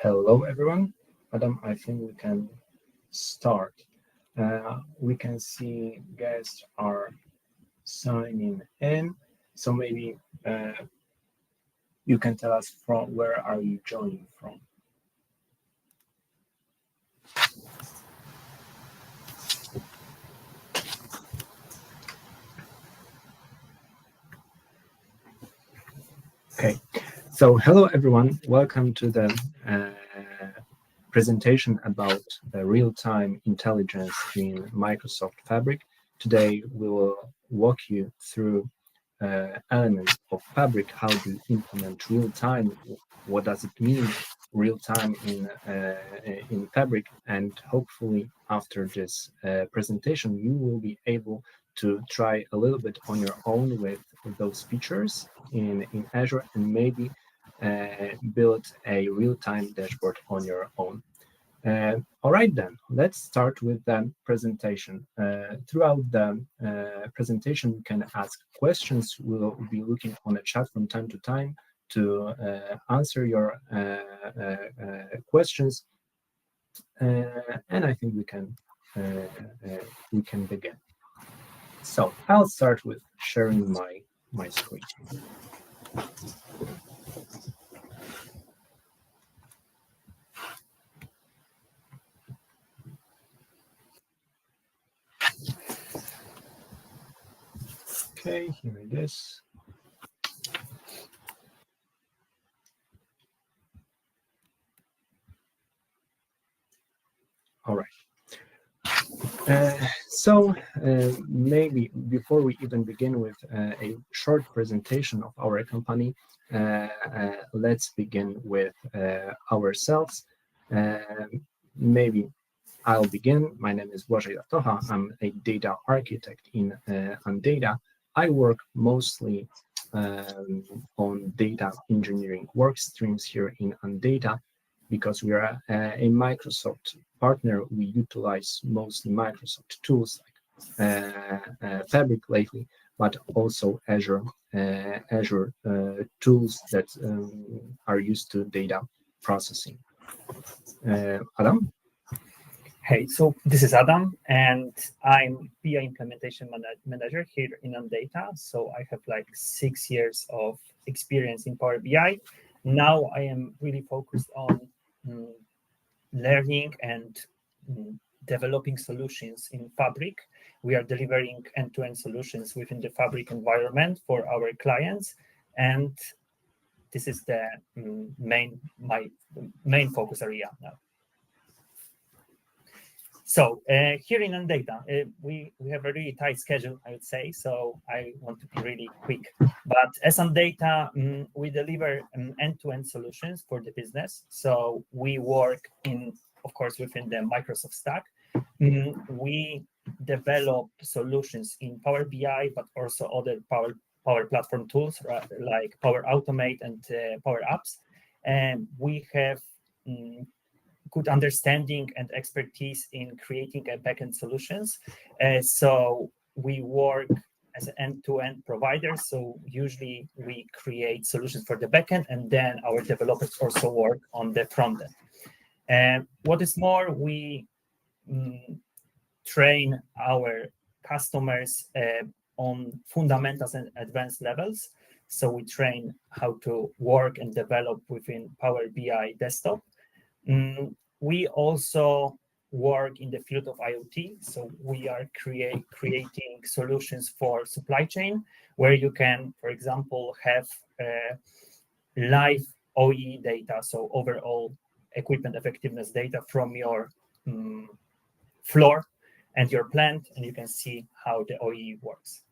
Hello, everyone. Adam, I think we can start. We can see guests are signing in. So maybe you can tell us from where are you joining from? Okay, so hello everyone. Welcome to the presentation about real-time intelligence in Microsoft Fabric. Today we will walk you through elements of Fabric, how to implement real-time, what does it mean real-time in Fabric, and hopefully after this presentation you will be able to try a little bit on your own with those features in Azure and maybe build a real-time dashboard on your own. All right, then, let's start with the presentation. Throughout the presentation, you can ask questions. We'll be looking on the chat from time to time to answer your questions. And I think we can begin. So I'll start with sharing my screen. Okay, here it is. All right. Maybe before we even begin with a short presentation of our company, let's begin with ourselves. Maybe I'll begin. My name is Błażej Latocha. I'm a data architect in OneData. I work mostly on data engineering work streams here in OneData. Because we are a Microsoft partner, we utilize mostly Microsoft tools like Fabric lately, but also Azure tools that are used to data processing. Adam? Hey, so this is Adam, and I'm BI Implementation Manager here in OneData. So I have like 6 years of experience in Power BI. Now I am really focused on learning and developing solutions in Fabric. We are delivering end-to-end solutions within the Fabric environment for our clients, and this is the my main focus area now. So here in OneData, we have a really tight schedule, I would say, so I want to be really quick. But as OneData, we deliver end-to-end solutions for the business. So we work of course, within the Microsoft stack. We develop solutions in Power BI, but also other Power Platform tools like Power Automate and Power Apps. And we have good understanding and expertise in creating backend solutions. So we work as an end-to-end provider. So usually we create solutions for the backend, and then our developers also work on the front end. And what is more, we train our customers on fundamentals and advanced levels. So we train how to work and develop within Power BI desktop. We also work in the field of IoT. So we are creating solutions for supply chain, where you can, for example, have live OEE data, so overall equipment effectiveness data from your floor and your plant, and you can see how the OEE works.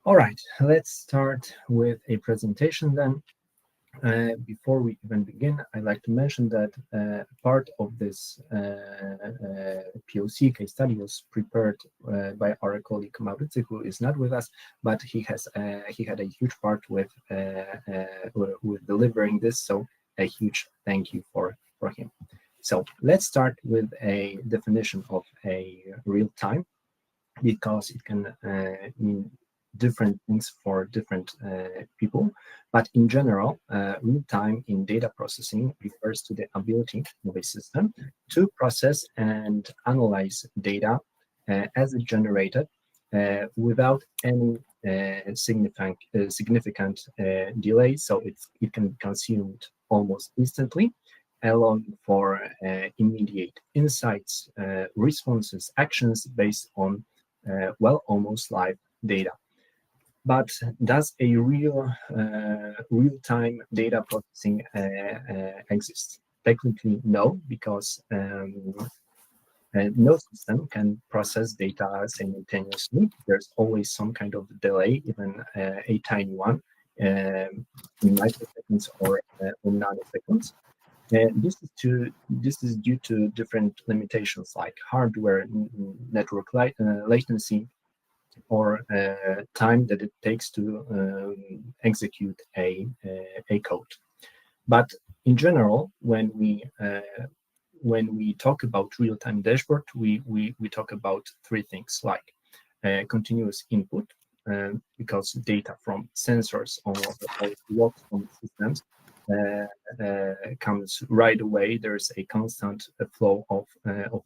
All right, let's start with a presentation then. Before we even begin, I'd like to mention that part of this POC case study was prepared by our colleague Mauricy, who is not with us, but he had a huge part with delivering this. So a huge thank you for him. So let's start with a definition of a real time, because it can mean different things for different people. But in general, real-time in data processing refers to the ability of a system to process and analyze data as it generated without any significant delay. So it can be consumed almost instantly, allowing for immediate insights, responses, actions based on almost live data. But does a real-time data processing exist? Technically, no, because no system can process data simultaneously. There's always some kind of delay, even a tiny one, in microseconds or nanoseconds. This is due to different limitations like hardware, network latency, or time that it takes to execute a code. But in general, when we talk about real-time dashboard, we talk about three things like continuous input, because data from sensors or logs from systems comes right away. There's a constant flow of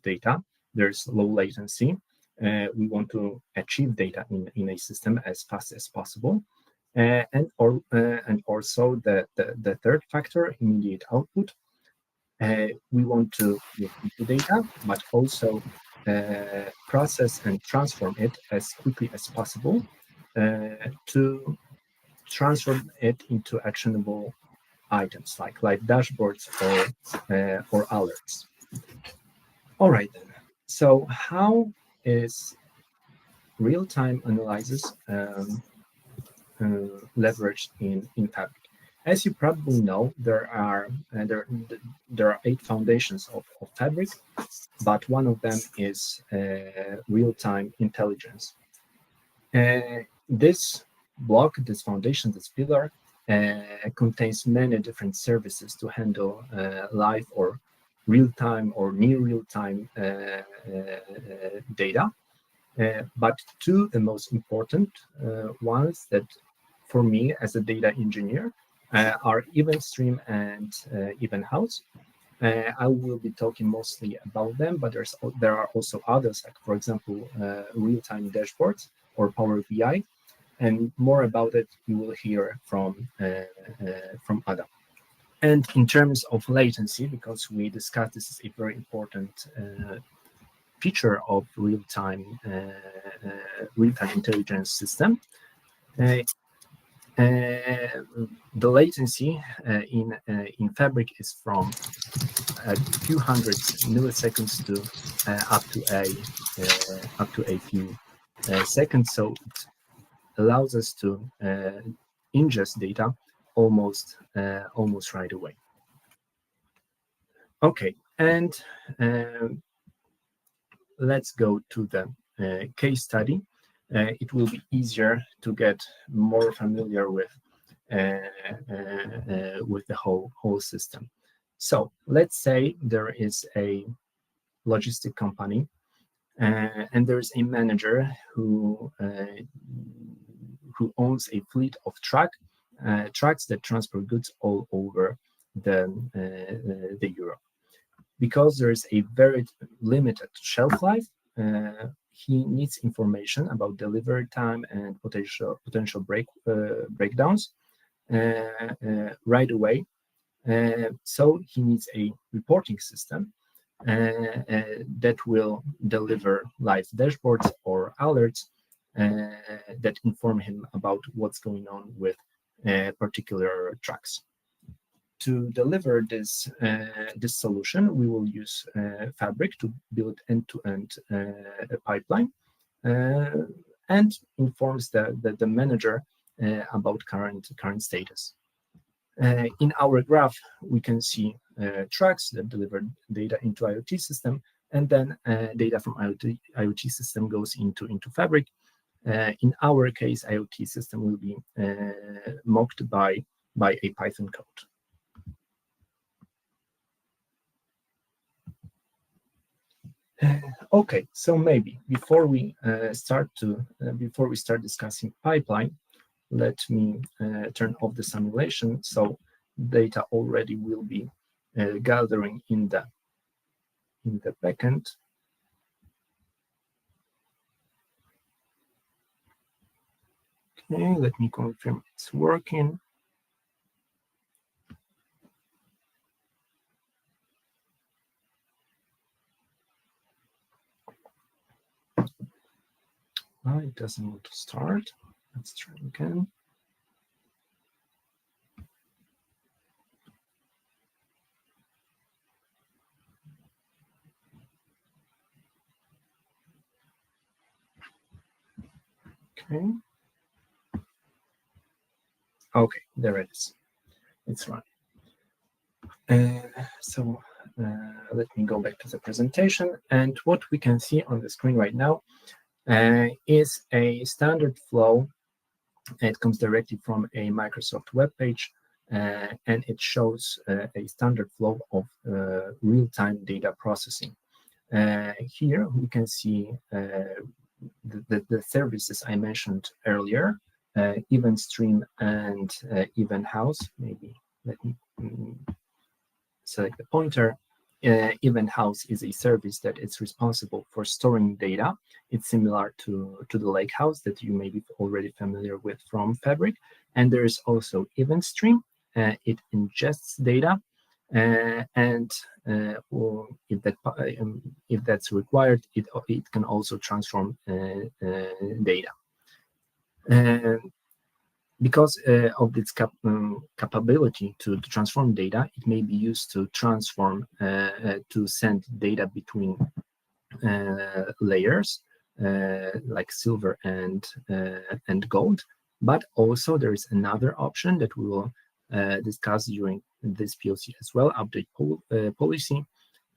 data. There's low latency. We want to achieve data in a system as fast as possible. And also the third factor, immediate output. We want to look into data, but also process and transform it as quickly as possible to transform it into actionable items like dashboards or alerts. All right then. So how is real-time analysis leveraged in Fabric? As you probably know, there are 8 foundations of Fabric, but one of them is real-time intelligence. This block, this foundation, this pillar contains many different services to handle live or real-time or near real-time data. But two the most important ones that for me as a data engineer are Eventstream and Eventhouse. I will be talking mostly about them, but there are also others, like for example, real-time dashboards or Power BI, and more about it you will hear from Adam. And in terms of latency, because we discussed this is a very important feature of real-time intelligence system. The latency in Fabric is from a few hundred milliseconds to up to a few seconds. So it allows us to ingest data almost right away. Okay, and let's go to the case study. It will be easier to get more familiar with the whole system. So let's say there is a logistic company, and there is a manager who owns a fleet of trucks that transport goods all over the Europe. Because there is a very limited shelf life, he needs information about delivery time and potential breakdowns right away. So he needs a reporting system that will deliver live dashboards or alerts that inform him about what's going on with particular trucks. To deliver this solution, we will use Fabric to build end-to-end pipeline and informs the manager about current status. In our graph, we can see trucks that deliver data into IoT system, and then data from IoT system goes into Fabric. In our case, IoT system will be mocked by a Python code. Okay, so maybe before we start discussing pipeline, let me turn off the simulation so data already will be gathering in the backend. Okay, let me confirm it's working. It doesn't want to start. Let's try again. Okay. Okay, there it is. It's running. So let me go back to the presentation. And what we can see on the screen right now is a standard flow. It comes directly from a Microsoft web page, and it shows a standard flow of real-time data processing. Here we can see the services I mentioned earlier, Eventstream and Event House. Maybe let me select the pointer. Event House is a service that is responsible for storing data. It's similar to the Lake House that you may be already familiar with from Fabric. And there is also Eventstream. It ingests data, and if that's required, it can also transform data. Because of its capability to transform data, it may be used to transform, to send data between layers, like silver and gold. But also there is another option that we will discuss during this POC as well, update policy,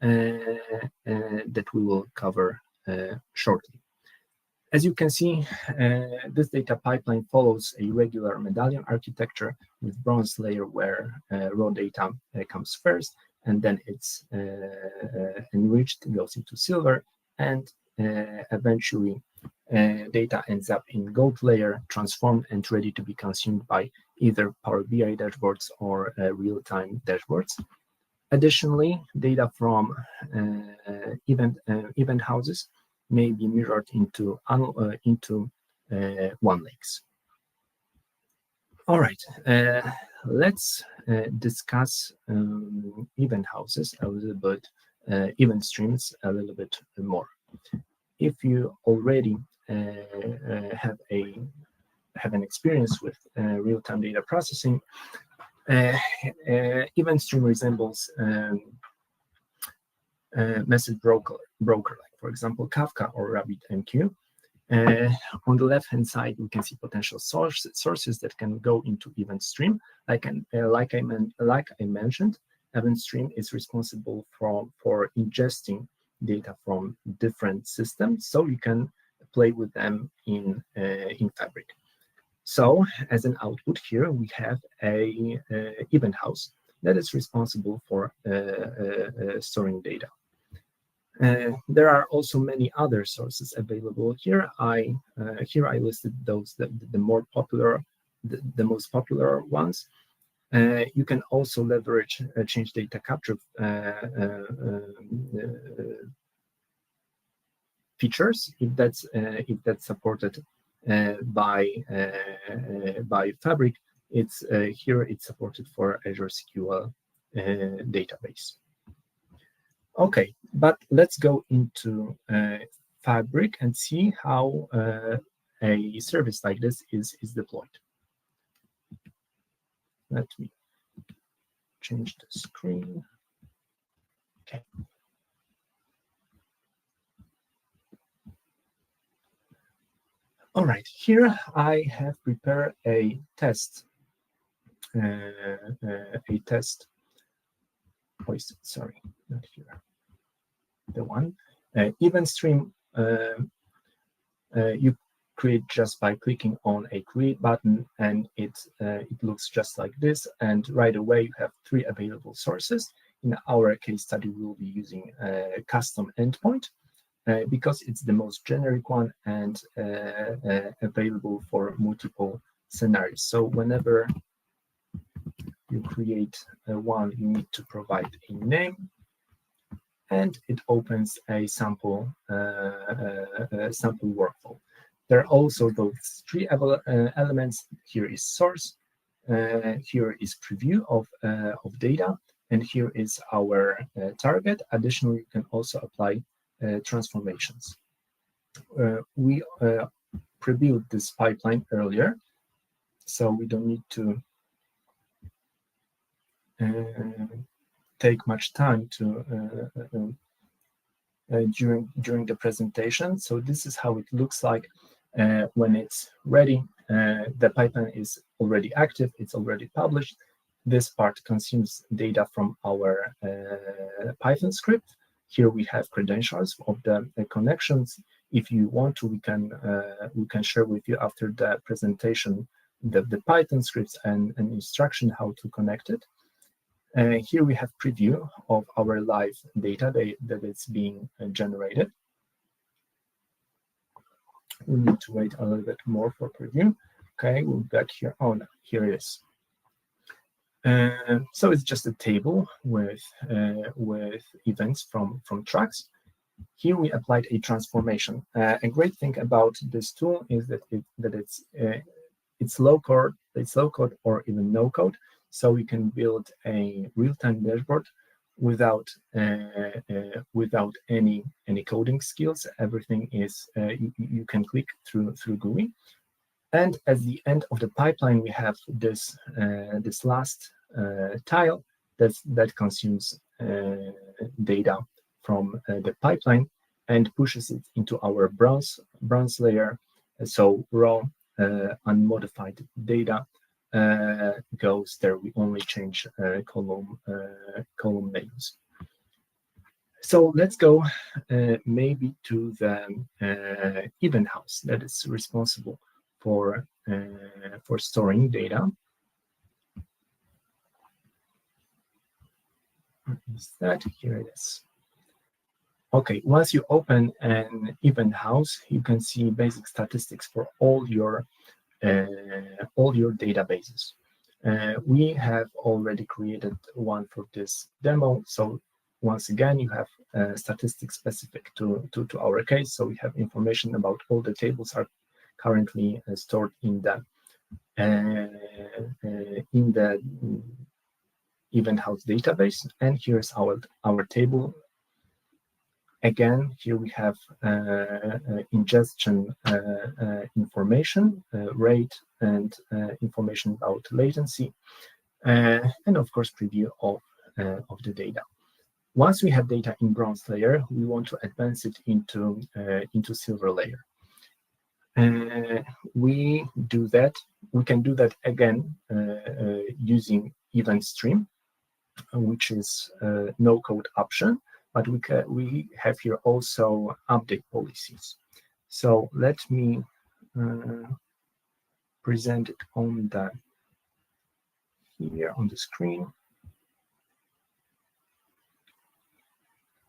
that we will cover shortly. As you can see, this data pipeline follows a regular medallion architecture with bronze layer where raw data comes first, and then it's enriched, goes into silver, and eventually data ends up in gold layer, transformed and ready to be consumed by either Power BI dashboards or real-time dashboards. Additionally, data from event houses may be mirrored into OneLakes. All right, let's discuss event houses a little bit, event streams a little bit more. If you already have an experience with real-time data processing, event stream resembles message broker, like for example Kafka or RabbitMQ. On the left-hand side, we can see potential sources that can go into Eventstream. Like I mentioned, Eventstream is responsible for ingesting data from different systems, so you can play with them in Fabric. So, as an output here, we have a event house that is responsible for storing data. There are also many other sources available here. I listed those the most popular ones. You can also leverage change data capture features if that's supported by Fabric. It's here it's supported for Azure SQL database. Okay, but let's go into Fabric and see how a service like this is deployed. Let me change the screen. Okay. All right, here I have prepared a test. Sorry, not here. The one Eventstream you create just by clicking on a create button, and it looks just like this. And right away you have 3 available sources. In our case study, we'll be using a custom endpoint. because it's the most generic one and available for multiple scenarios. So whenever you create one, you need to provide a name, and it opens a sample sample workflow. There are also those three elements. Here is source, here is preview of data, and here is our target. Additionally, you can also apply transformations. We previewed this pipeline earlier, so we don't need to take much time to during the presentation. So this is how it looks like when it's ready. The pipeline is already active, it's already published. This part consumes data from our Python script. Here we have credentials of the connections. If you want to, we can share with you after the presentation the Python scripts and an instruction how to connect it. Here we have preview of our live data that is being generated. We need to wait a little bit more for preview. Okay, we'll back here. Oh, no, here it is. So it's just a table with events from tracks. Here we applied a transformation. A great thing about this tool is that it's low code or even no code. So we can build a real-time dashboard without any coding skills. Everything is you can click through GUI. And at the end of the pipeline, we have this last tile that consumes data from the pipeline and pushes it into our bronze layer. So raw unmodified data goes there. We only change column names. So let's go maybe to the event house that is responsible for storing data. What is that? Here it is. Okay, once you open an event house, you can see basic statistics for all your databases. We have already created one for this demo. So once again, you have statistics specific to our case. So we have information about all the tables are currently stored in the event house database. And here's our table. Again, here we have ingestion information, rate, and information about latency, and of course preview of the data. Once we have data in bronze layer, we want to advance it into silver layer. We can do that again using Eventstream, which is a no-code option. But we have here also update policies. So let me present it here on the screen.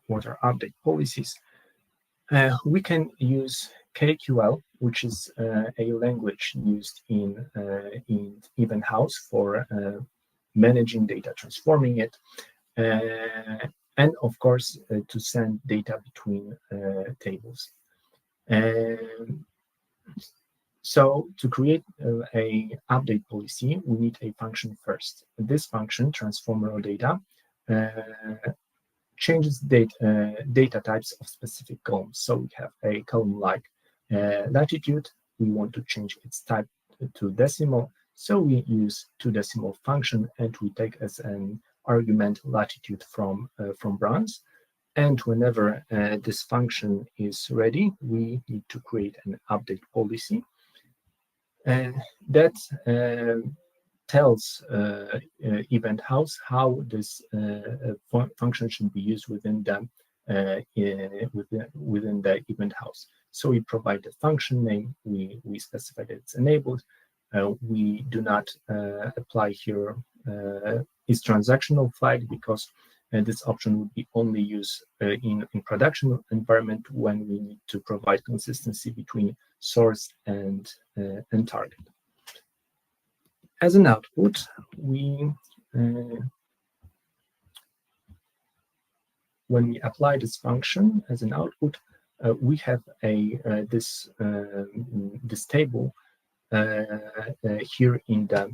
What are update policies? We can use KQL, which is a language used in event house for managing data, transforming it. And of course, to send data between tables. So to create a update policy, we need a function first. This function, transform raw data, changes data types of specific columns. So we have a column like latitude. We want to change its type to decimal. So we use toDecimal function, and we take as an argument latitude from bronze. And whenever this function is ready, we need to create an update policy. And that tells event house how this function should be used within the event house. So we provide the function name, we specify that it's enabled. We do not apply here is transactional flag, because this option would be only used in production environment when we need to provide consistency between source and target. As an output, when we apply this function as an output, we have this table here in the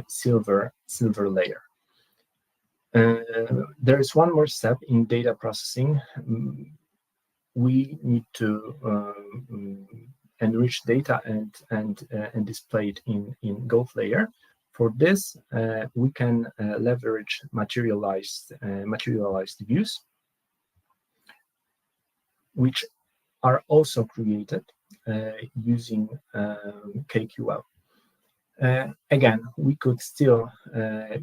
silver layer. There is one more step in data processing. We need to enrich data and display it in Gold layer. For this, we can leverage materialized views, which are also created using KQL. Again, we could still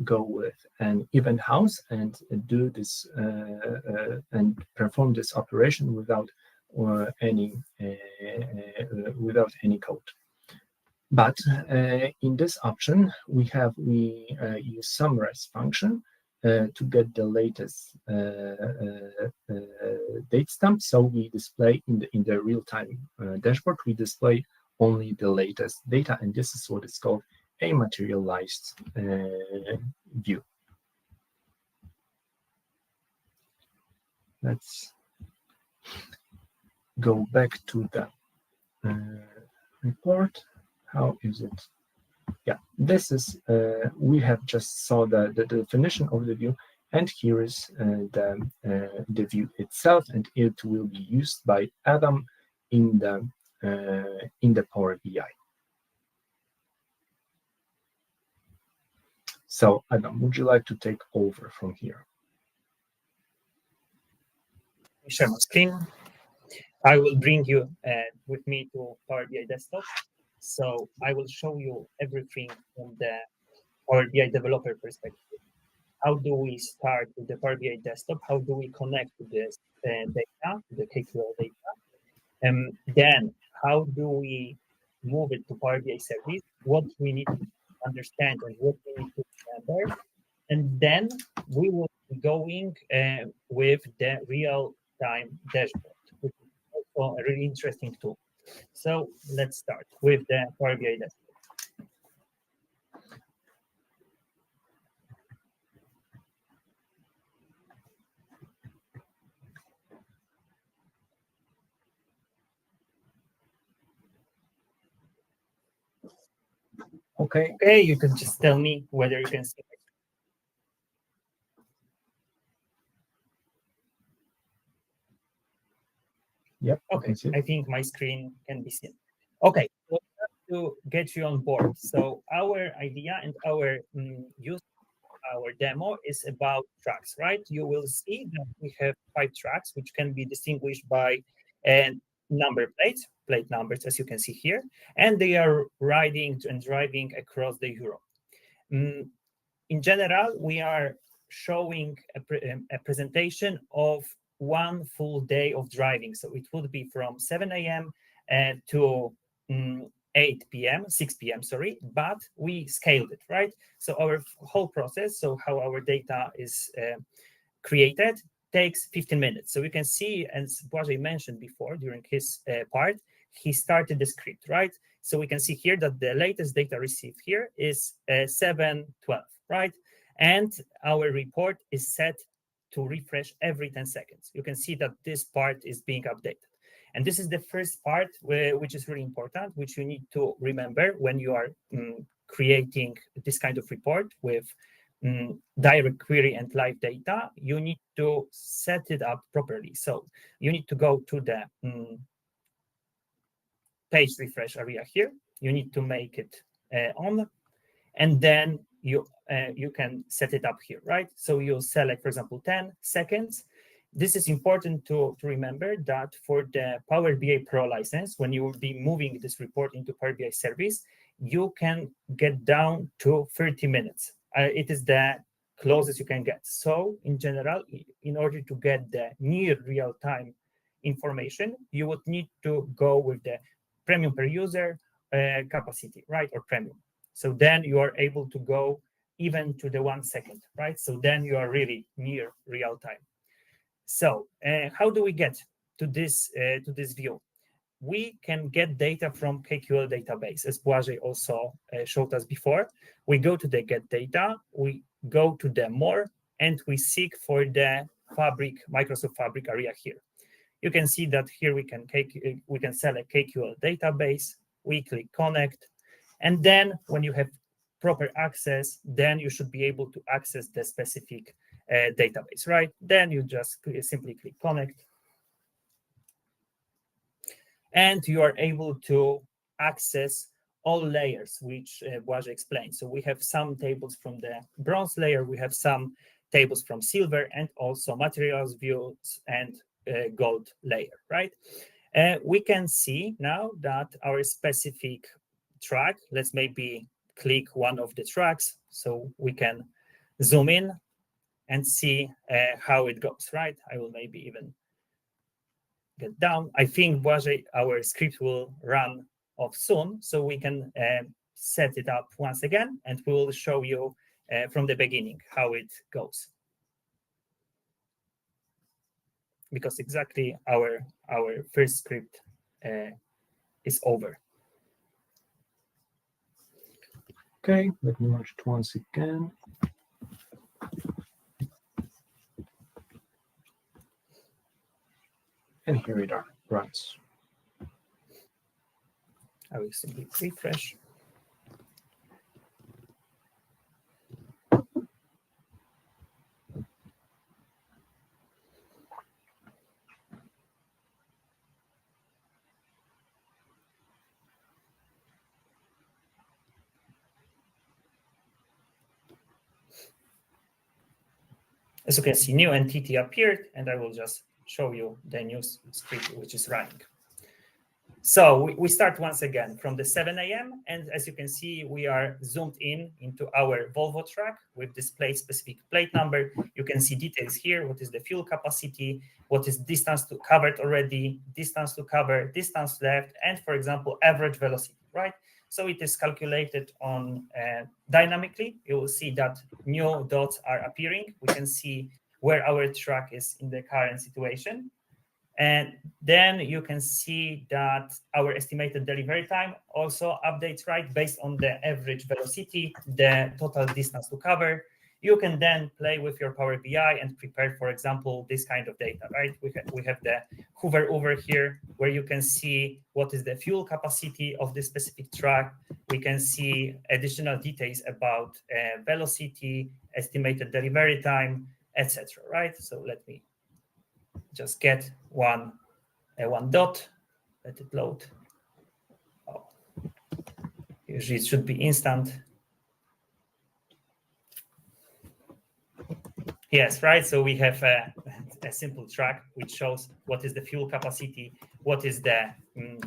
go with an event house and do this and perform this operation without any code. But in this option, we use summarize function to get the latest date stamp. So we display in the real-time dashboard, we display only the latest data, and this is what is called a materialized view. Let's go back to the report. How is it? Yeah, this is, we have just saw the definition of the view, and here is the view itself, and it will be used by Adam in the Power BI. So Adam, would you like to take over from here? Share my screen. I will bring you with me to Power BI desktop. So I will show you everything from the Power BI developer perspective. How do we start with the Power BI desktop? How do we connect to this data, the KQL data? And then how do we move it to Power BI service? What we need to understand and what we need to remember. And then we will be going with the real-time dashboard, which is also a really interesting tool. So let's start with the Power BI desktop. Okay. Okay, you can just tell me whether you can see it. Yep. Okay, I think my screen can be seen. Okay, so to get you on board. So our idea and our use, our demo is about tracks, right? You will see that we have 5 tracks, which can be distinguished by number plates, plate numbers, as you can see here, and they are riding and driving across the Europe. In general, we are showing a presentation of one full day of driving. So it would be from 7 a.m. to 8 p.m., 6 p.m., sorry, but we scaled it, right? So our whole process, so how our data is created, takes 15 minutes. So we can see, as Błażej mentioned before during his part, he started the script, right? So we can see here that the latest data received here is 7:12, right? And our report is set to refresh every 10 seconds. You can see that this part is being updated. And this is the first part, which is really important, which you need to remember when you are creating this kind of report with direct query and live data. You need to set it up properly. So you need to go to the page refresh area here. You need to make it on, and then you can set it up here, right? So you select, for example, 10 seconds. This is important to remember that for the Power BI Pro license, when you will be moving this report into Power BI service, you can get down to 30 minutes. It is the closest you can get. So in general, in order to get the near real-time information, you would need to go with the premium per user capacity, right? Or premium. So then you are able to go even to the 1 second, right? So then you are really near real time. So how do we get to this view? We can get data from KQL database, as Błażej also showed us before. We go to the get data, we go to the more, and we seek for the Fabric, Microsoft Fabric area here. You can see that here we can select KQL database, we click connect, and then when you have proper access, then you should be able to access the specific database, right? Then you just simply click connect, and you are able to access all layers, which Błażej explained. So we have some tables from the bronze layer, we have some tables from silver, and also materials views and gold layer, right? We can see now that our specific track, let's maybe click one of the tracks so we can zoom in and see how it goes, right? I will maybe even get down. I think Błażej, our script will run off soon, so we can set it up once again, and we will show you from the beginning how it goes. Because exactly our first script is over. Okay, let me launch it once again. And here it runs. I will simply refresh. As you can see, new entity appeared, and I will just show you the new script which is running. So we start once again from the 7 a.m. And as you can see, we are zoomed into our Volvo track with display specific plate number. You can see details here. What is the fuel capacity? What is distance to covered already? Distance to cover, distance left, and for example, average velocity, right? So it is calculated on dynamically. You will see that new dots are appearing. We can see where our track is in the current situation. And then you can see that our estimated delivery time also updates, right, based on the average velocity, the total distance to cover. You can then play with your Power BI and prepare, for example, this kind of data, right? We have the hover over here where you can see what is the fuel capacity of this specific track. We can see additional details about velocity, estimated delivery time, etc. Right? So let me just get one dot, let it load. Oh. Usually it should be instant. Yes, right. So we have a simple track which shows what is the fuel capacity, what is the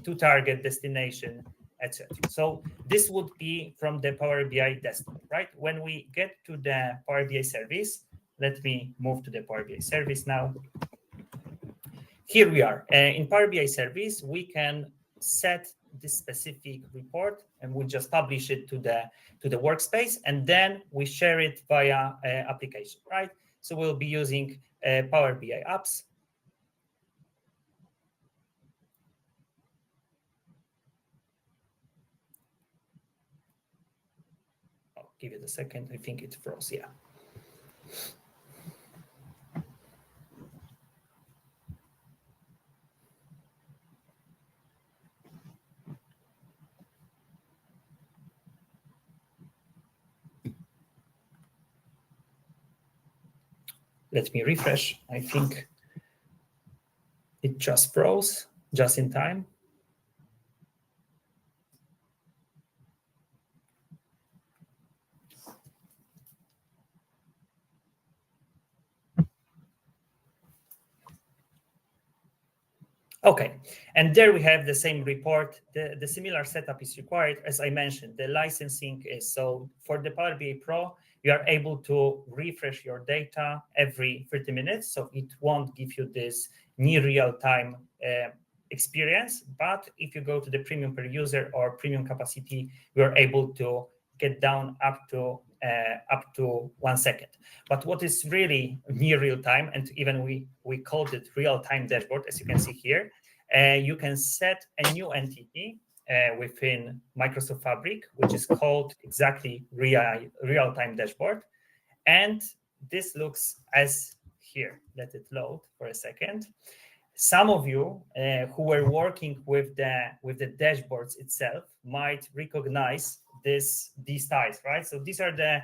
to target destination, etc. So this would be from the Power BI desktop, right? When we get to the Power BI service, let me move to the Power BI service now. Here we are. In Power BI service, we can set this specific report and we just publish it to the workspace, and then we share it via application, right? So we'll be using Power BI apps. I'll give it a second. I think it froze, yeah. Let me refresh. I think it just froze just in time. Okay, and there we have the same report. The similar setup is required. As I mentioned, the licensing is so for the Power BI Pro, you are able to refresh your data every 30 minutes. So it won't give you this near real-time experience. But if you go to the premium per user or premium capacity, you are able to get down up to up to 1 second. But what is really near real time, and even we called it real-time dashboard, as you can see here, you can set a new entity within Microsoft Fabric, which is called exactly real-time dashboard. And this looks as here. Let it load for a second. Some of you who were working with the dashboards itself might recognize these tiles, right? So these are the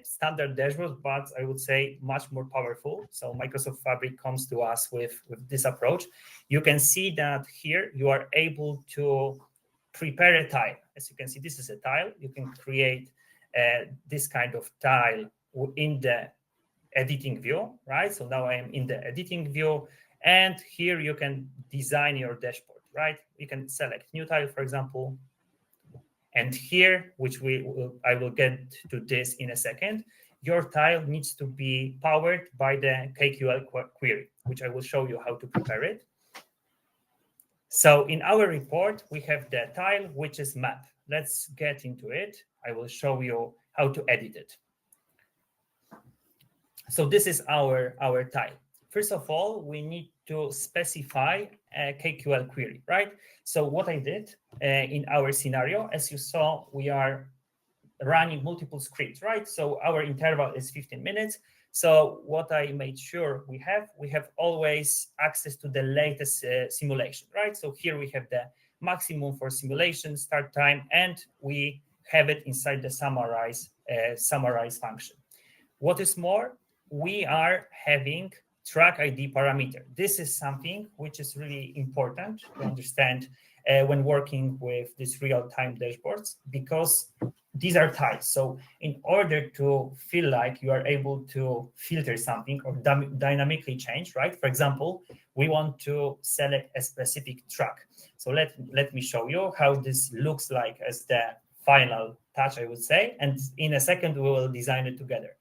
standard dashboards, but I would say much more powerful. So Microsoft Fabric comes to us with this approach. You can see that here you are able to prepare a tile. As you can see, this is a tile. You can create this kind of tile in the editing view, right? So now I am in the editing view, and here you can design your dashboard, right? You can select new tile, for example, and here, which I will get to this in a second, your tile needs to be powered by the KQL query, which I will show you how to prepare it. So in our report, we have the tile, which is map. Let's get into it. I will show you how to edit it. So this is our tile. First of all, we need to specify a KQL query, right? So what I did in our scenario, as you saw, we are running multiple scripts, right? So our interval is 15 minutes. So what I made sure we have always access to the latest simulation, right? So here we have the maximum for simulation start time, and we have it inside the summarize function. What is more, we are having track ID parameter. This is something which is really important to understand when working with these real-time dashboards, because these are tiles. So in order to feel like you are able to filter something or dynamically change, right? For example, we want to select a specific track. So let me show you how this looks like as the final touch, I would say. And in a second, we will design it together.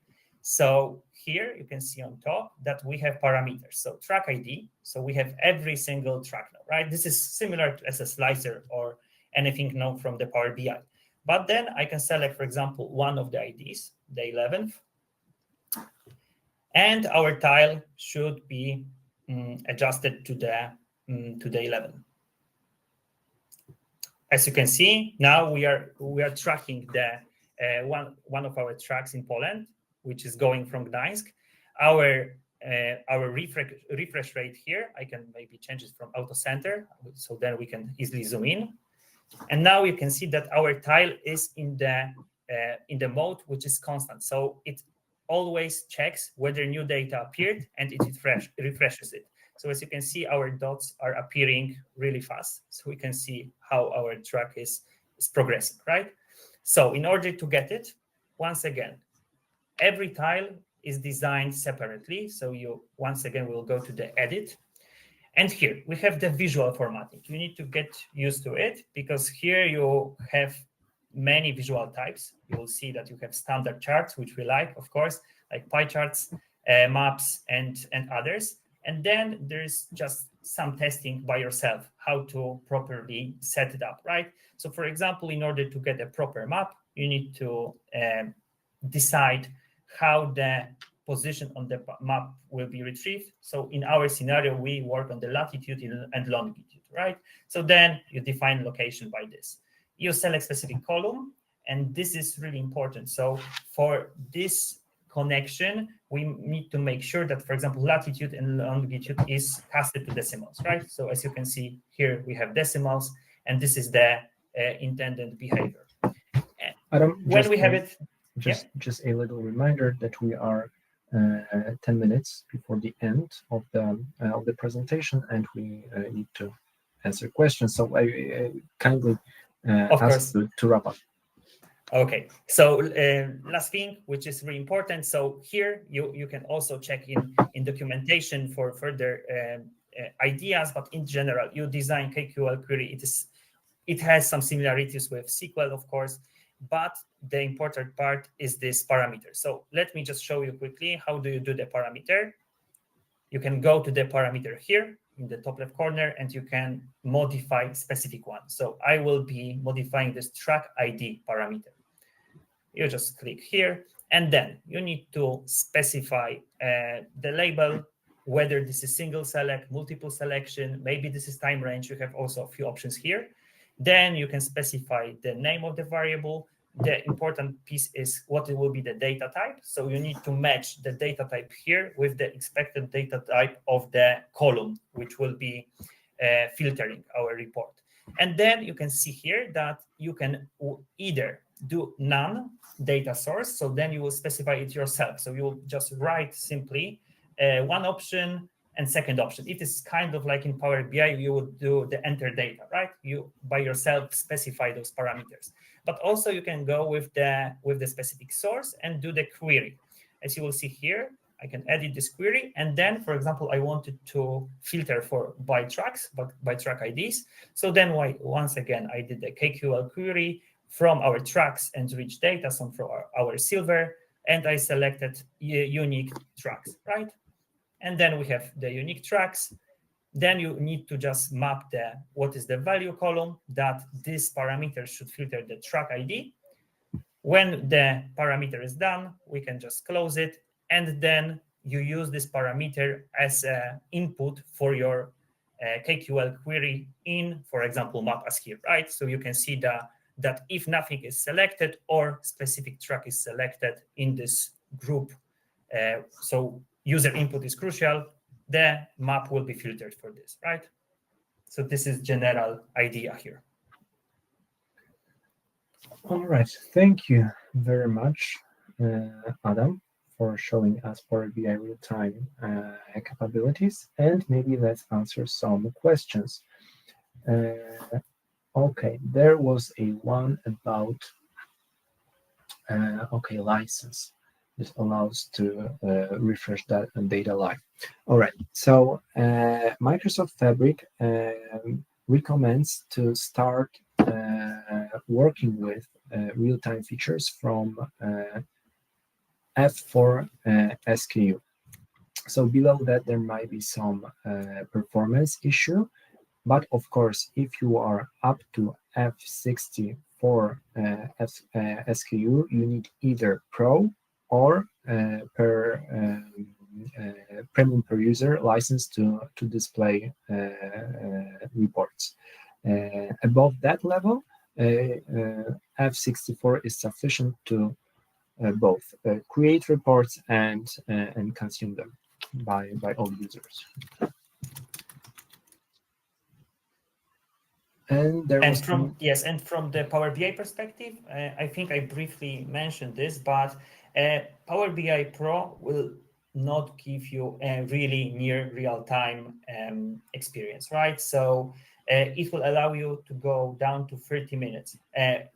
So here you can see on top that we have parameters. So track ID. So we have every single track now, right? This is similar as a slicer or anything known from the Power BI. But then I can select, for example, one of the IDs, the 11th. And our tile should be adjusted to the 11. As you can see, now we are tracking the one of our tracks in Poland, which is going from Gdańsk. Our refresh rate here, I can maybe change it from auto center, so then we can easily zoom in. And now you can see that our tile is in the mode which is constant. So it always checks whether new data appeared and it refreshes it. So as you can see, our dots are appearing really fast. So we can see how our track is progressing, right? So in order to get it, once again, every tile is designed separately. So once again, we'll go to the edit. And here we have the visual formatting. You need to get used to it because here you have many visual types. You will see that you have standard charts, which we like, of course, like pie charts, maps, and others. And then there's just some testing by yourself, how to properly set it up, right? So for example, in order to get a proper map, you need to decide how the position on the map will be retrieved. So in our scenario, we work on the latitude and longitude, right? So then you define location by this. You select specific column, and this is really important. So for this connection, we need to make sure that, for example, latitude and longitude is casted to decimals, right? So as you can see here, we have decimals, and this is the intended behavior. Adam, when we have it, just a little reminder that we are 10 minutes before the end of the presentation, and we need to answer questions. So I kindly ask to wrap up. Okay, so last thing, which is really important. So here you can also check in documentation for further ideas, but in general, you design KQL query. It has some similarities with SQL, of course, but the important part is this parameter. So let me just show you quickly how do you do the parameter. You can go to the parameter here in the top left corner, and you can modify specific one. So I will be modifying this track ID parameter. You just click here, And then you need to specify the label, whether this is single select, multiple selection, maybe this is time range. You have also a few options here. Then you can specify the name of the variable. The important piece is what it will be the data type. So you need to match the data type here with the expected data type of the column, which will be filtering our report. And then you can see here that you can either do none data source. So then you will specify it yourself. So you will just write simply one option and second option. It is kind of like in Power BI, you would do the enter data, right? You by yourself specify those parameters. But also you can go with the specific source and do the query. As you will see here, I can edit this query. And then, for example, I wanted to filter by tracks, but by track IDs. So then once again, I did the KQL query from our tracks and rich data, so from our silver, and I selected unique tracks, right? And then we have the unique tracks. Then you need to just map what is the value column that this parameter should filter the track ID. When the parameter is done, we can just close it. And then you use this parameter as an input for your KQL query in, for example, map as here, right? So you can see that if nothing is selected or specific track is selected in this group, so user input is crucial, the map will be filtered for this, right? So this is general idea here. All right, thank you very much, Adam, for showing us Power BI real-time capabilities, and maybe let's answer some questions. Okay, there was one about license. This allows to refresh that data live. All right, so Microsoft Fabric recommends to start working with real-time features from F4 SKU. So below that, there might be some performance issue, but of course, if you are up to F64 SKU, you need either Pro or premium per user license to display reports. Above that level, F64 is sufficient to both create reports and consume them by all users. And from the Power BI perspective, I think I briefly mentioned this, but Power BI Pro will not give you a really near real-time experience, right? So it will allow you to go down to 30 minutes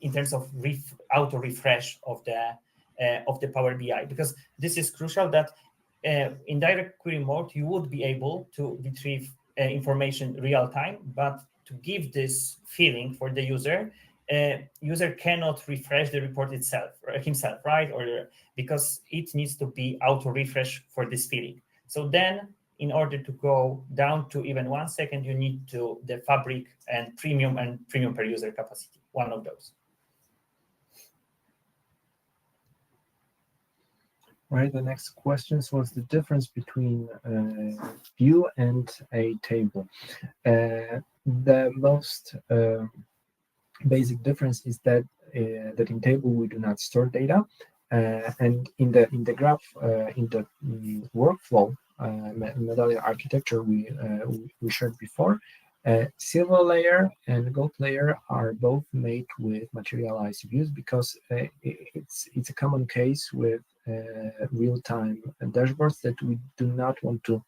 in terms of auto refresh of the Power BI, because this is crucial that in direct query mode, you would be able to retrieve information real time, but to give this feeling for the user cannot refresh the report himself, right? Or because it needs to be auto refresh for this feeling. So then, in order to go down to even 1 second, you need the Fabric and premium per user capacity, one of those. Right. The next question was the difference between view and a table. The most basic difference is that in table we do not store data, and in the graph in the workflow medallion architecture we shared before, silver layer and gold layer are both made with materialized views, because it's a common case with real-time dashboards that we do not want to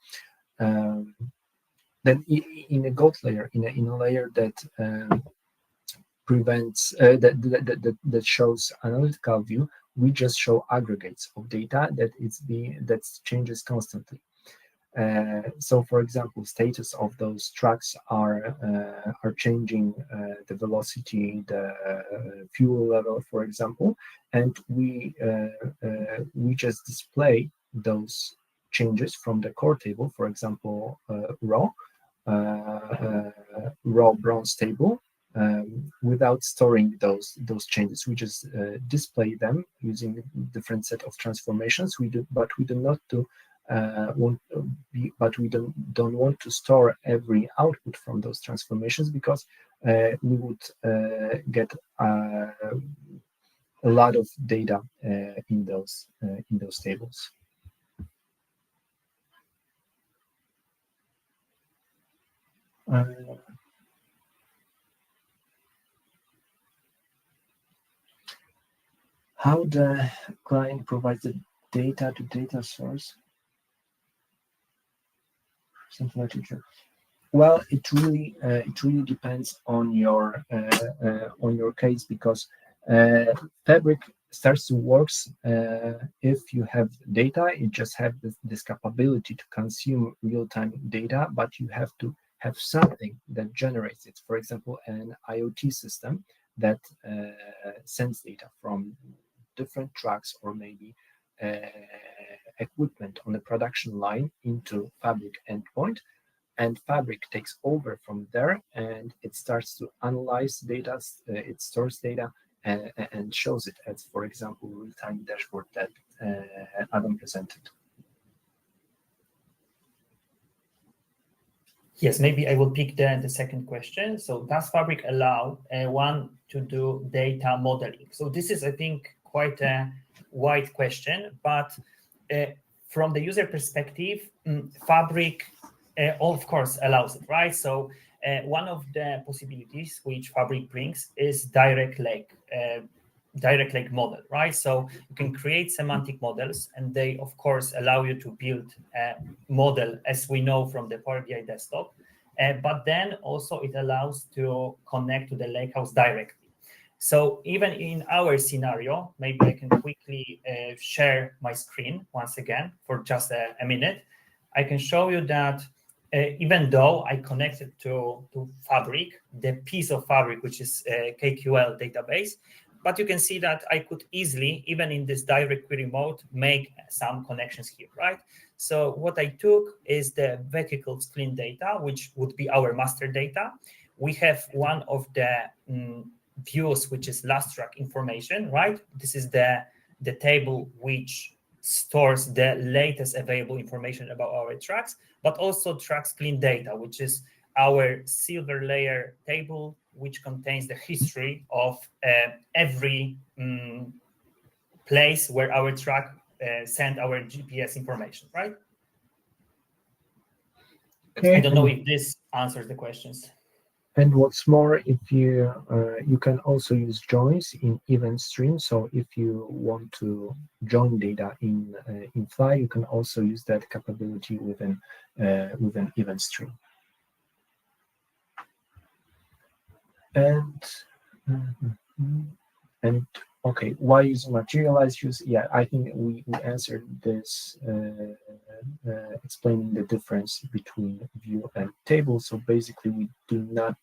then in a gold layer, in a layer that prevents that shows analytical view, we just show aggregates of data that changes constantly. So, for example, status of those tracks are changing, the velocity, the fuel level, for example, and we just display those changes from the core table, for example, raw bronze table, without storing those changes. We just display them using different set of transformations. But we do not don't want to store every output from those transformations, because we would get a lot of data in those tables. How the client provides the data to data source? Something like that. Well, it really depends on your case, because Fabric starts to work if you have data. It just have this capability to consume real-time data, but you have to have something that generates it. For example, an IoT system that sends data from different trucks, or maybe equipment on the production line, into Fabric endpoint, and Fabric takes over from there, and it starts to analyze data. It stores data and shows it as, for example, real-time dashboard that Adam presented. Yes, maybe I will pick the second question. So does Fabric allow one to do data modeling? So this is, I think, quite a wide question, but from the user perspective, Fabric, of course, allows it, right? So one of the possibilities which Fabric brings is direct lake model, right? So you can create semantic models, and they, of course, allow you to build a model, as we know from the Power BI desktop. But then also it allows to connect to the lakehouse directly. So even in our scenario, maybe I can quickly share my screen once again for just a minute. I can show you that even though I connected to Fabric, the piece of Fabric, which is KQL database, but you can see that I could easily, even in this direct query mode, make some connections here, right? So what I took is the vehicles clean data, which would be our master data. We have one of the views, which is last track information, right? This is the table which stores the latest available information about our tracks, but also tracks clean data, which is our silver layer table, which contains the history of every place where our truck sent our GPS information, right? Okay. I don't know if this answers the questions. And what's more, if you can also use joins in Eventstreams. So if you want to join data in Fly, you can also use that capability within an Eventstream. And okay, why use materialize use? Yeah, I think we answered this, explaining the difference between view and table. So basically, we do not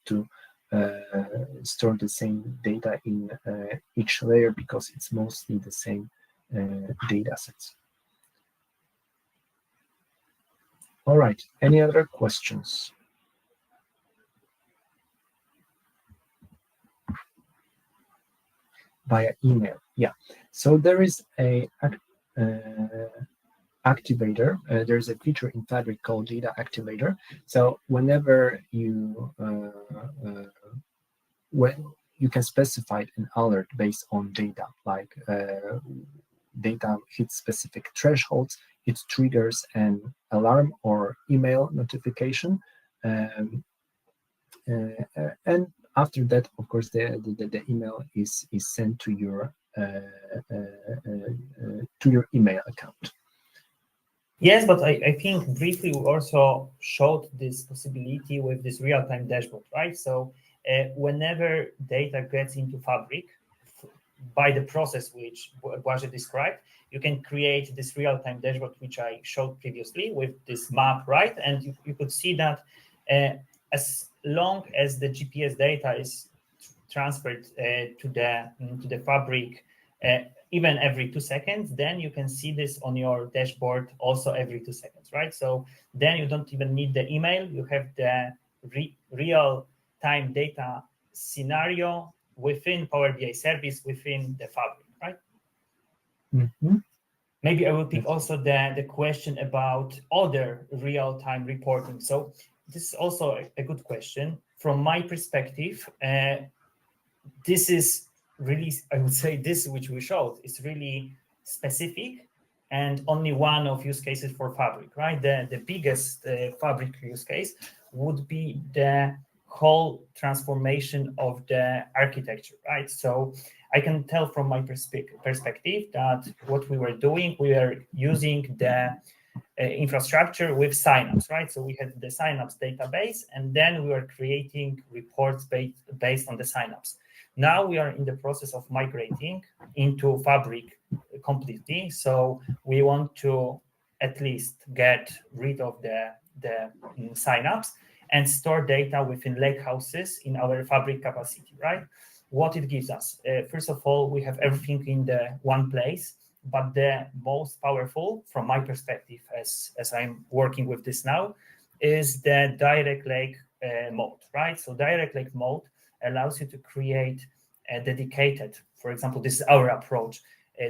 store the same data in each layer, because it's mostly the same data sets. All right, any other questions? Via email, yeah. So there is a activator. There's a feature in Fabric called Data Activator. So whenever when you can specify an alert based on data, like data hits specific thresholds, it triggers an alarm or email notification, and after that, of course, the email is sent to your email account. Yes, but I think briefly we also showed this possibility with this real-time dashboard, right? So whenever data gets into Fabric, by the process which Błażej described, you can create this real-time dashboard, which I showed previously with this map, right? And you could see that as long as the GPS data is transferred to the Fabric, even every 2 seconds, then you can see this on your dashboard also every 2 seconds, right? So then you don't even need the email. You have the real-time data scenario within Power BI service within the Fabric, right? Mm-hmm. Maybe I will pick also the question about other real-time reporting. So this is also a good question. From my perspective, this is really, I would say this which we showed is really specific and only one of use cases for Fabric, right? The biggest Fabric use case would be the whole transformation of the architecture, right? So I can tell from my perspective that what we were doing, we were using the infrastructure with Synapse, right? So we had the Synapse database, and then we were creating reports based on the Synapse. Now we are in the process of migrating into Fabric completely. So we want to at least get rid of the Synapse and store data within lakehouses in our Fabric capacity, right? What it gives us. First of all, we have everything in the one place, but the most powerful, from my perspective, as I'm working with this now, is the direct lake mode, right? So direct lake mode allows you to create a dedicated, for example, this is our approach,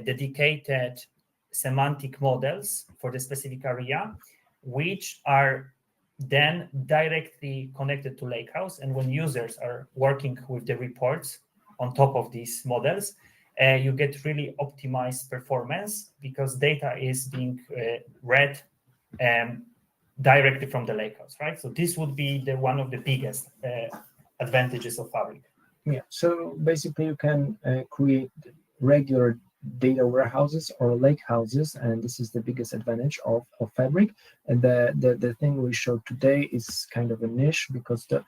dedicated semantic models for the specific area, which are then directly connected to Lakehouse. And when users are working with the reports on top of these models, you get really optimized performance because data is being read directly from the Lakehouse, right? So this would be one of the biggest advantages of Fabric. Yeah, so basically you can create regular data warehouses or lake houses, and this is the biggest advantage of Fabric. And the thing we showed today is kind of a niche because there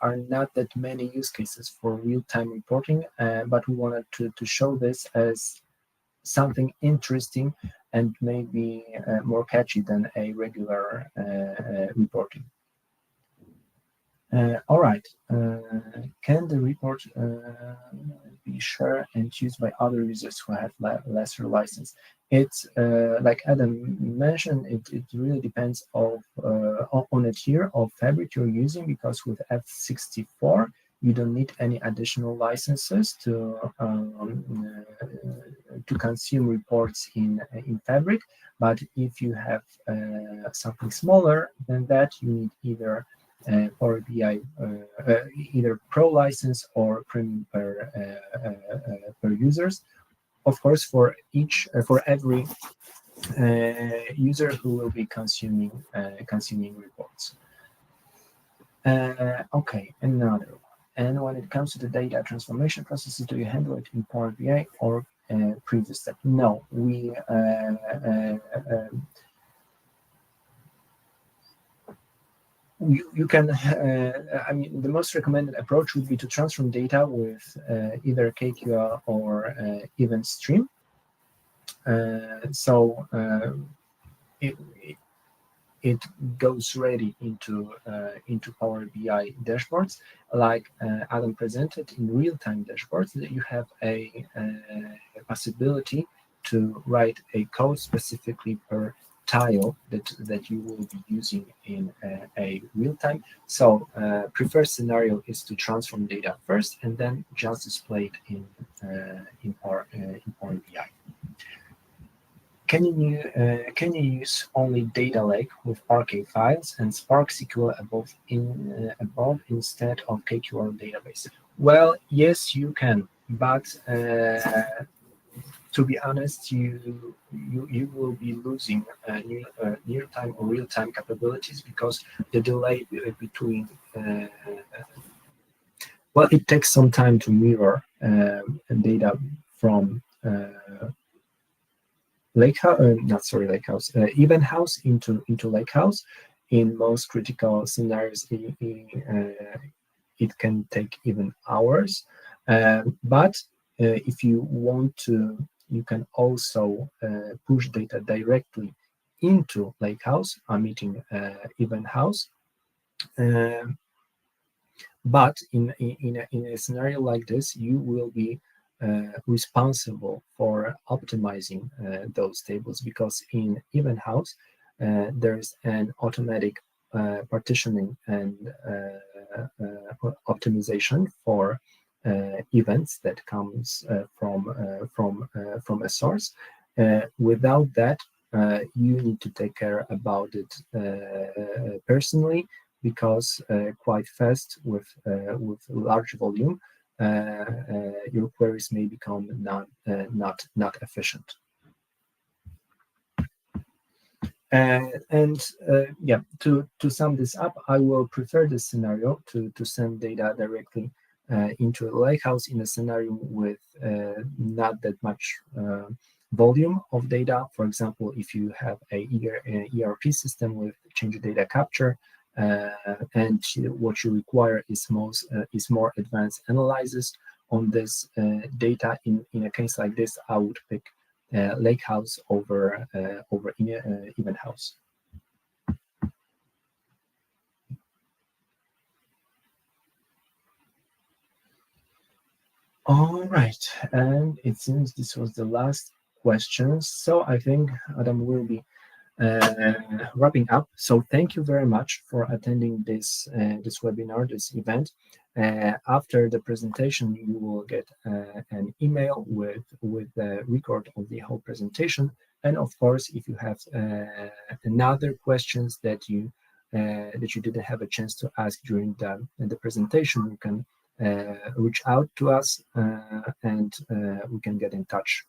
are not that many use cases for real-time reporting, but we wanted to show this as something interesting and maybe more catchy than a regular reporting. All right. Can the report be shared and used by other users who have lesser license? It's like Adam mentioned. It really depends on a tier of Fabric you're using, because with F64 you don't need any additional licenses to consume reports in Fabric. But if you have something smaller than that, you need either Power BI, either Pro license or premium per users. Of course, for every user who will be consuming reports. Okay, another one. And when it comes to the data transformation processes, do you handle it in Power BI or previous step? No, we you can, I mean, the most recommended approach would be to transform data with either KQL or Eventstream. So it goes ready into Power BI dashboards, like Adam presented in real-time dashboards. That you have a possibility to write a code specifically per tile that you will be using in a real time. So preferred scenario is to transform data first and then just display it in Power BI. Can you use only data lake with Parquet files and Spark SQL above instead of KQL database? Well, yes, you can, but to be honest, you will be losing near-time or real-time capabilities, because the delay between well, it takes some time to mirror data from Event House into Lakehouse. In most critical scenarios, it can take even hours. But if you want to, you can also push data directly into Lakehouse, meeting Event House. But in a scenario like this, you will be responsible for optimizing those tables, because in Event House there's an automatic partitioning and optimization for events that comes from a source. Without that, you need to take care about it personally, because quite fast with large volume, your queries may become not efficient. Yeah, to sum this up, I will prefer this scenario to send data directly into a lakehouse in a scenario with not that much volume of data. For example, if you have a ERP system with change data capture, and what you require is more advanced analysis on this data. In a case like this, I would pick lakehouse over event house. All right, and it seems this was the last question. So I think Adam will be wrapping up. So thank you very much for attending this webinar, this event. After the presentation, you will get an email with the record of the whole presentation. And of course, if you have another questions that you didn't have a chance to ask during the presentation, you can reach out to us and we can get in touch